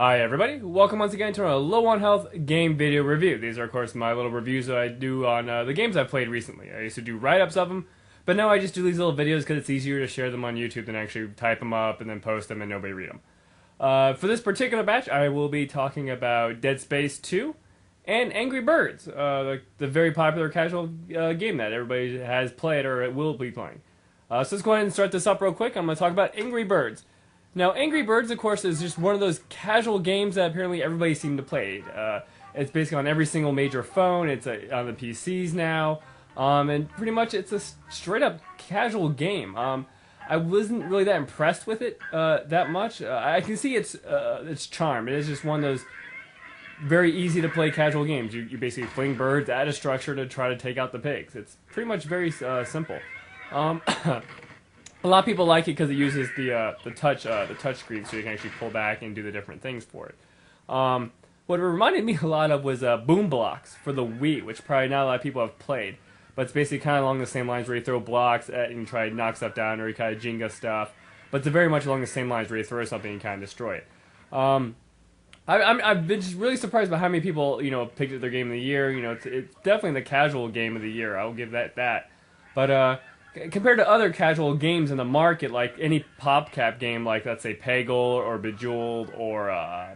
Hi everybody, welcome once again to a low on health game video review. These are of course my little reviews that I do on the games I've played recently. I used to do write-ups of them, but now I just do these little videos because it's easier to share them on YouTube than actually type them up and then post them and nobody read them. For this particular batch, I will be talking about Dead Space 2 and Angry Birds, the very popular casual game that everybody has played or will be playing. So let's go ahead and start this up real quick. I'm going to talk about Angry Birds. Now, Angry Birds, of course, is just one of those casual games that apparently everybody seemed to play. It's basically on every single major phone. It's on the PCs now. And pretty much it's a straight-up casual game. I wasn't really that impressed with it that much. I can see its charm. It is just one of those very easy-to-play casual games. You basically fling birds at a structure to try to take out the pigs. It's pretty much very simple. A lot of people like it because it uses the touch screen, so you can actually pull back and do the different things for it. What it reminded me a lot of was Boom Blocks for the Wii, which probably not a lot of people have played. But it's basically kind of along the same lines where you throw blocks at and try to knock stuff down, or you kind of Jenga stuff. But it's very much along the same lines where you throw something and kind of destroy it. I've been just really surprised by how many people picked it their game of the year. It's definitely the casual game of the year. I'll give that. But compared to other casual games in the market, like any Popcap game, like let's say Peggle or Bejeweled or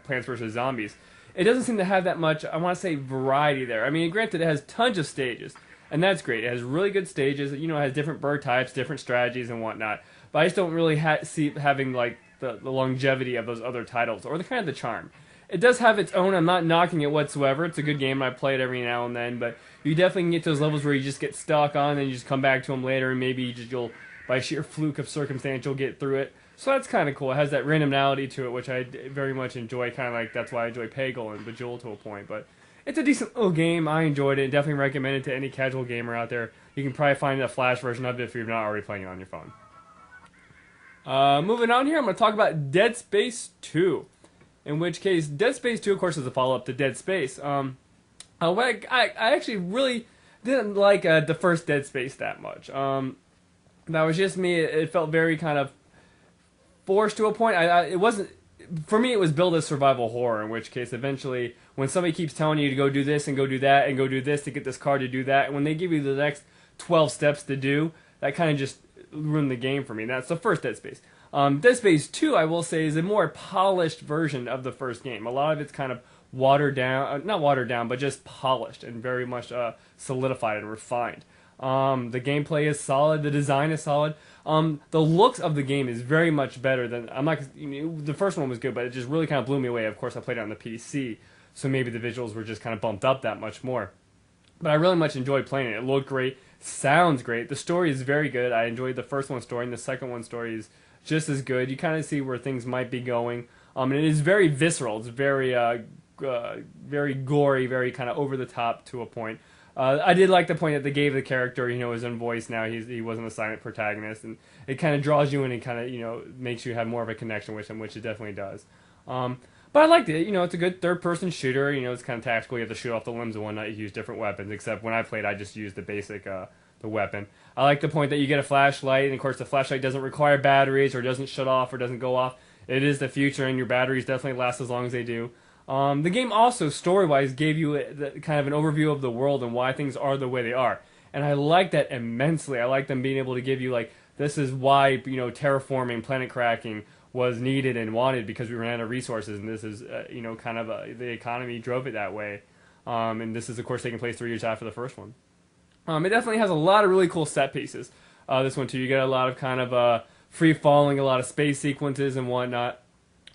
Plants vs. Zombies, it doesn't seem to have that much, I want to say, variety there. I mean, granted, it has tons of stages, and that's great. It has really good stages. It has different bird types, different strategies, and whatnot. But I just don't really see having like the longevity of those other titles or the kind of the charm. It does have its own. I'm not knocking it whatsoever. It's a good game. I play it every now and then, but you definitely can get to those levels where you just get stuck on, and you just come back to them later, and maybe you'll by sheer fluke of circumstance, you'll get through it. So that's kind of cool. It has that randomness to it, which I very much enjoy. Kind of like that's why I enjoy Peggle and Bejeweled to a point. But it's a decent little game. I enjoyed it, and definitely recommend it to any casual gamer out there. You can probably find a flash version of it if you're not already playing it on your phone. Moving on here, I'm going to talk about Dead Space 2. In which case, Dead Space 2, of course, is a follow-up to Dead Space. I actually really didn't like the first Dead Space that much. That was just me. It felt very kind of forced to a point. It wasn't, for me, it was billed as survival horror, in which case, eventually, when somebody keeps telling you to go do this and go do that and go do this to get this card to do that, and when they give you the next 12 steps to do, that kind of just ruined the game for me. That's the first Dead Space. Dead Space 2, I will say, is a more polished version of the first game. A lot of it's kind of watered down, not watered down, but just polished and very much solidified and refined. The gameplay is solid, the design is solid. The looks of the game is very much better than, the first one was good, but it just really kind of blew me away. Of course, I played it on the PC, so maybe the visuals were just kind of bumped up that much more. But I really much enjoyed playing it. It looked great, sounds great. The story is very good. I enjoyed the first one's story, and the second one's story is just as good. You kind of see where things might be going. And it is very visceral. It's very very gory, very kind of over the top to a point. I did like the point that they gave the character, his own voice now. He wasn't a silent protagonist, and it kind of draws you in and kind of, makes you have more of a connection with him, which it definitely does. But I liked it. It's a good third-person shooter. It's kind of tactical. You have to shoot off the limbs and whatnot. You use different weapons, except when I played, I just used the basic the weapon. I like the point that you get a flashlight, and of course the flashlight doesn't require batteries or doesn't shut off or doesn't go off. It is the future, and your batteries definitely last as long as they do. The game also, story-wise, gave you kind of an overview of the world and why things are the way they are. And I like that immensely. I like them being able to give you, this is why, terraforming, planet cracking was needed and wanted because we ran out of resources, and this is, kind of the economy drove it that way. And this is, of course, taking place 3 years after the first one. It definitely has a lot of really cool set pieces. This one, too. You get a lot of kind of free-falling, a lot of space sequences and whatnot.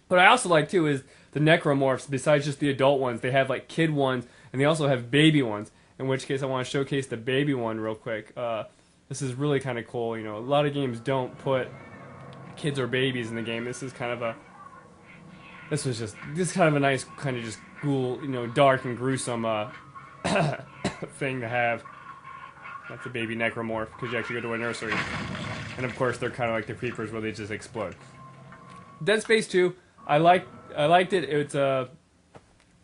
What I also like, too, is the necromorphs. Besides just the adult ones, they have, kid ones, and they also have baby ones, in which case I want to showcase the baby one real quick. This is really kind of cool. A lot of games don't put kids or babies in the game. This is kind of this is kind of a nice, kind of just cool, dark and gruesome thing to have. That's a baby necromorph, because you actually go to a nursery. And of course, they're kind of like the creepers where they just explode. Dead Space 2, I liked it. It's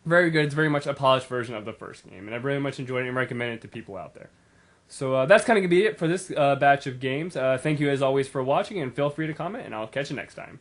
very good. It's very much a polished version of the first game. And I very much enjoyed it and recommend it to people out there. So that's kind of going to be it for this batch of games. Thank you as always for watching, and feel free to comment, and I'll catch you next time.